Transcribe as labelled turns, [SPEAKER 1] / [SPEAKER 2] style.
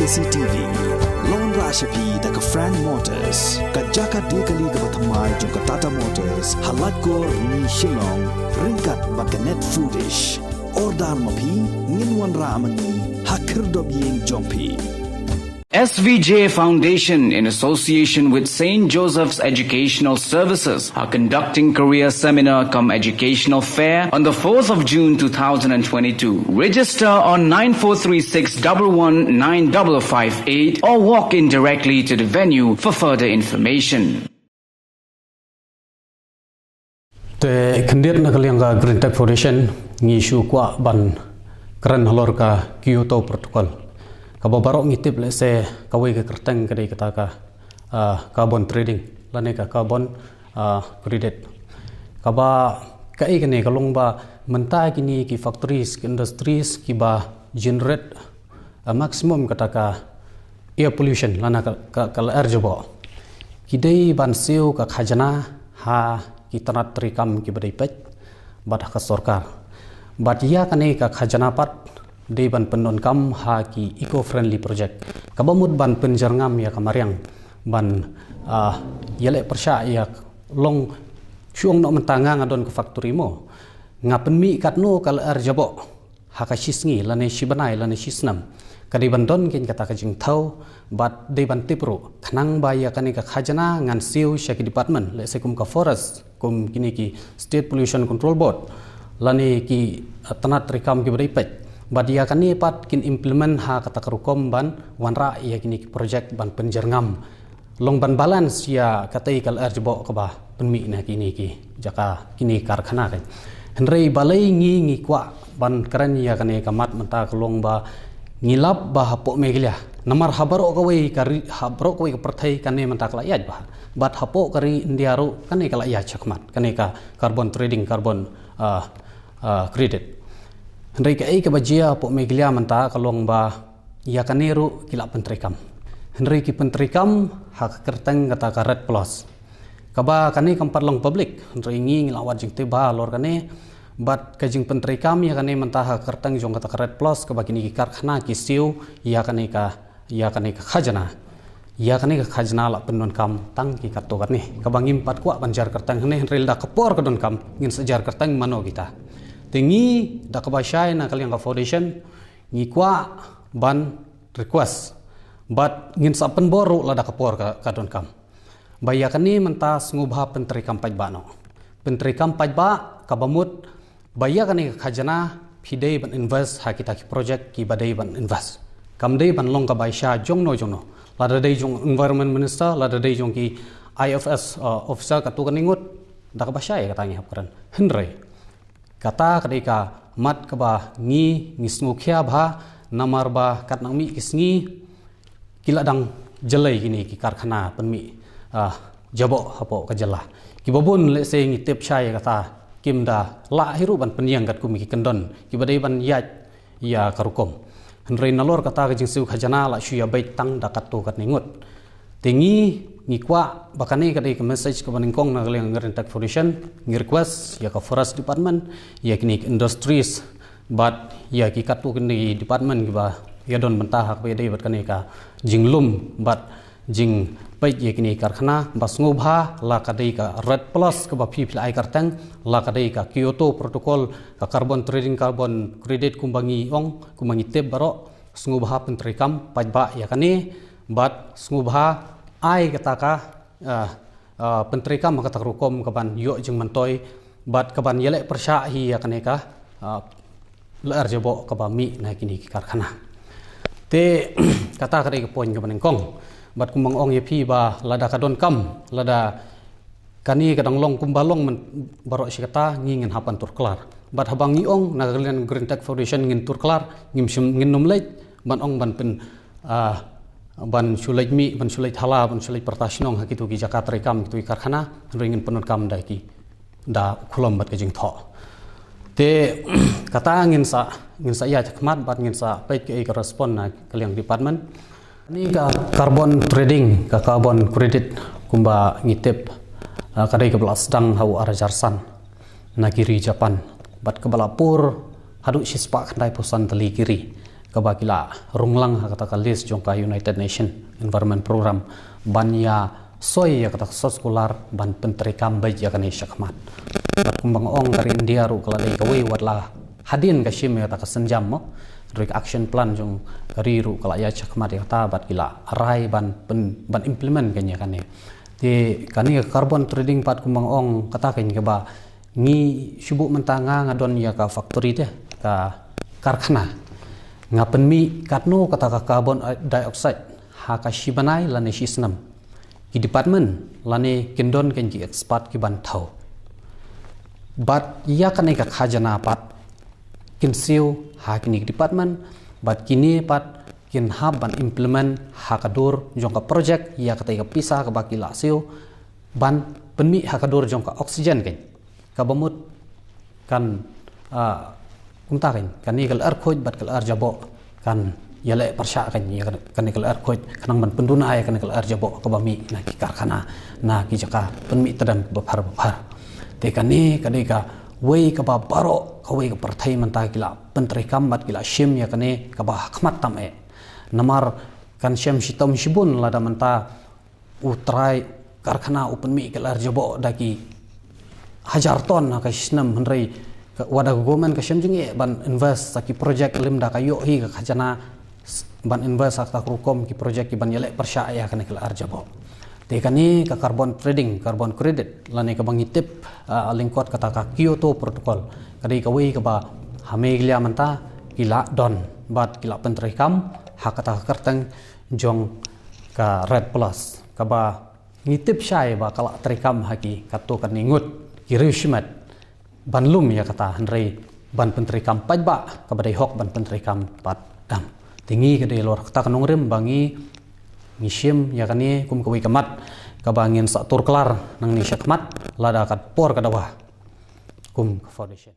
[SPEAKER 1] KCTV Lon Rashapi daga Frank Motors kajaka dekali ga bathamai jong Tata Motors halat ko ni Shillong ringkat bakanet foodish ordal mapi nginwan ramani hakir dobyeng jongpi.
[SPEAKER 2] SVJ Foundation, in association with St. Joseph's Educational Services, are conducting career seminar cum educational fair on the 4th of June 2022. Register on 9436119558 or walk in directly to the venue for further information.
[SPEAKER 3] The kandidat nakalianga Green Tech Foundation ngishu kwa ban keren halor ka Kyoto Protocol. Kabarok ngitip lese kawai ke kerteng kedai kata ka carbon trading lane ka carbon credit kaba kai kene kalong ba menta kini ki factories ki industries ki ba generate maximum kata ka air pollution lana ka air jobo kidai ban siu ka khajana ha ki tanat trikam ki badai pet bad ka sarkar bad ya kane ka khajana pat di ban penon kam ha ki eco friendly project kabamut ban penjarngam ya kamariang ban yele persya ya long syung no mentanga ngadon ke factory mo ngapen mi katno kal arjabo ha ka sisngi lane sibanai lane sisnam kadi bandon kin kata ka jing thau bat de ban tipro khnang ba ya kani ka khajana ngan siu shaki department le se kum ka forest kum kini ki state pollution control board lane ki tanat rekam ki bari pet badia kani pat kin implement ha kata karukom ban wanra ya kini project ban penjerngam long ban balance ya katai kal arjbo ka ba penmi na kini ki jaka kini karkhana kan henrei balai ngi kwa ban keren ya kani kamat menta kelong ba ngilap ba hapo meglia namar habaro ka wei kari habro ka wei perthai kani menta kala ya ba bat hapo kari indiaru kani kala ya chakmat kani ka carbon trading carbon credit Henry ka ke bajia po meglia menta kalong ba ya kaneru kila pentrikam Henry ki pentrikam hak kerteng kata ka red plus kaba kani kampat long public Henry ngi ngilawat jing tiba lor kane bat ka jing pentrikam ya kane menta hak kerteng jong kata ka red plus kaba kini ki karkhana ki siu ya kane ka khajana ya kane ka khajana la penon kam tang ki kato kane kaba ngimpat kwa banjar kerteng Henry da kapor kadon kam ngin sejar kerteng mano kita Tengi da kabashai na kaliang ka foundation ngi kwa ban request but ngin sapen boru la da kapor ka don kam baya kani mentas ngubha pentrikam pajba no pentrikam pajba kabamut baya kani khajana phidei ban invest ha kita ki project ki badai ban invest kam dei ban long ka baisha jongno la da dei jong environment minister la da dei jong ki IFS officer ka tu kaningut da kabashai katanya hapkaran henry kata kadika mat kaba ngi smukhya bha namar ba kat nang mi kisngi kiladang jelai gini ki karkhana penmi jabo hapo ka jela ki babun le se ngi tep chai kata kimda la hiru ban penyang kat kumi ki kendon ki badai ban ya karukom henrei nalor kata ka jingsu khajana la shuya bait tang da kat to kat ningut tengi ngikwa bakane kadai ke message ke baningkong na kaliang Green Tech Foundation ngi request ya ka forest department ya kini industries but ya ki katu kini department ba ya don mentah hak dei bat kane ka jinglum but jing pai ya kini karkhana bas ngubha la kadai ka red plus ke ba phi ai kartang la kadai ka Kyoto Protocol ka carbon trading carbon credit kumbangi teb baro ngubha pentrikam pajba ya kane but ngubha ai kataka pentrikam kata rukom kaban yo jeng mantoi bat kaban yele persya hi ya kaneka ler jebo kabami na kini ki karkhana te kata kare ke poin kaban kong bat kumang ong ye phi ba lada kadon kam lada kani kadang long kumbalong barok si kata ngingen hapan turklar bat habang ong na kalian Green Tech Foundation ngin turklar ngin numlej ban ong ban pen ban sulai mi ban sulai thala ban sulai pertasnong hakitu ki Jakarta rekam kitu karkhana ringin penun kam dai ki da khulom bat ke jing tho te kata ngin sa ya khmat bat ngin sa pai ke respond na kaliang department ni ka carbon trading ka carbon credit kumba ngitep kadai ke belas dang hau arajarsan na kiri Japan bat ke balapur hadu sispa kandai pusan teli kiri kabakila runglang kata ka list jongka United Nation Environment Program banya soy ya kata sekolah ban penterikam baik ya kan syakmat kumbang ong dari India ru kala dai kawai watla hadin ka shim ya kata senjam mo rik action plan jong kari ru kala ya syakmat ya kata bat kila arai ban implement kanya kan ti kani carbon trading pat kumbang ong kata kan ke ba ngi syubuk mentanga ngadon ya ka factory teh ka karkhana ngapen mi katno kata ka carbon dioxide ha ka shibanai lane shisnam ki department lane kindon ken ki expert ki ban thau but ya kane ka khajana pat kin siu ha kini department but kini pat kin hab ban implement ha ka dur jong ka project ya kata ka pisah ka bakila siu ban penmi ha ka dur jong ka oxygen ken ka bamut kan kumta kan ni kal ar khoj bat kal ar jabo kan yale persya kan ya kan kal ar khoj kanang ban penduna ay kan kal ar jabo ka bami na ki karkhana na ki jaka penmi tadam bafar te kan ni kadai ka wei ka ba baro ka wei ka parthai manta kila pentri kambat kila shim ya kan ni ka ba khmat tam e namar kan shem shitom shibun lada manta utrai karkhana upenmi kal ar jabo daki hajar ton ka shisnam henrei wada government ka syamjingi ban invest saki project limda kayo hi ka khajana ban invest sakta rukom ki project ki ban yele persya ya kan kala arjabo te kani ka carbon trading carbon credit lane ka bangitip lingkot kata ka Kyoto protocol kadi ka wi ka ba hameglia manta kila don bat kila pentrikam hakata kerteng jong ka red plus ka ba ngitip syai ba kala trikam haki katu kan ningut kirishmat banlum ya kata Henry ban pentrikam pajba kabadai hok ban pentrikam pat dam tinggi kedai lor kata kanong rem bangi ngishim ya kani kum kawi kamat kabangin satur kelar nang ni syakmat lada kat por kadawa kum foundation